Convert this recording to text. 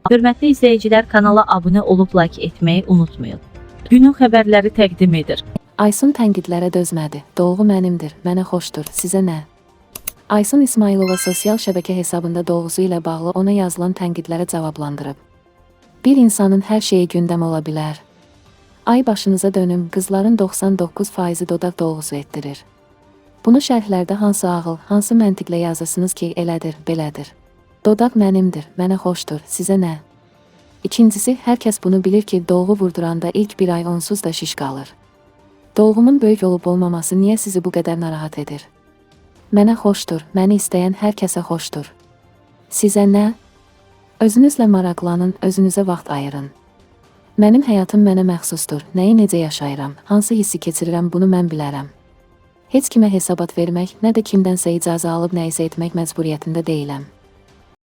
Hörmətli izləyicilər, kanala abunə olub like etməyi unutmayın. Günün xəbərləri təqdim edir. Aysun tənqidlərə dözmədi. Dolğu mənimdir, mənə xoşdur, sizə nə? Aysun İsmailova sosial şəbəkə hesabında dolğusu ilə bağlı ona yazılan tənqidlərə cavablandırıb. Bir insanın hər şeyi gündəm ola bilər. Ay başınıza dönüm, qızların 99%-i dodaq dolğusu etdirir. Bunu şərhlərdə hansı ağıl, hansı məntiqlə yazırsınız ki, elədir, belədir. Dodaq mənimdir, mənə xoşdur, sizə nə? İkincisi, hər kəs bunu bilir ki, dolğu vurduranda ilk bir ay onsuz da şiş qalır. Dolğumun böyük olub olmaması niyə sizi bu qədər narahat edir? Mənə xoşdur, məni istəyən hər kəsə xoşdur. Sizə nə? Özünüzlə maraqlanın, özünüzə vaxt ayırın. Mənim həyatım mənə məxsusdur, nəyi necə yaşayıram, hansı hissi keçirirəm bunu mən bilərəm. Heç kimə hesabat vermək, nə də kimdənsə icazə alıb nəyisə etmək məcburiyyətində deyiləm.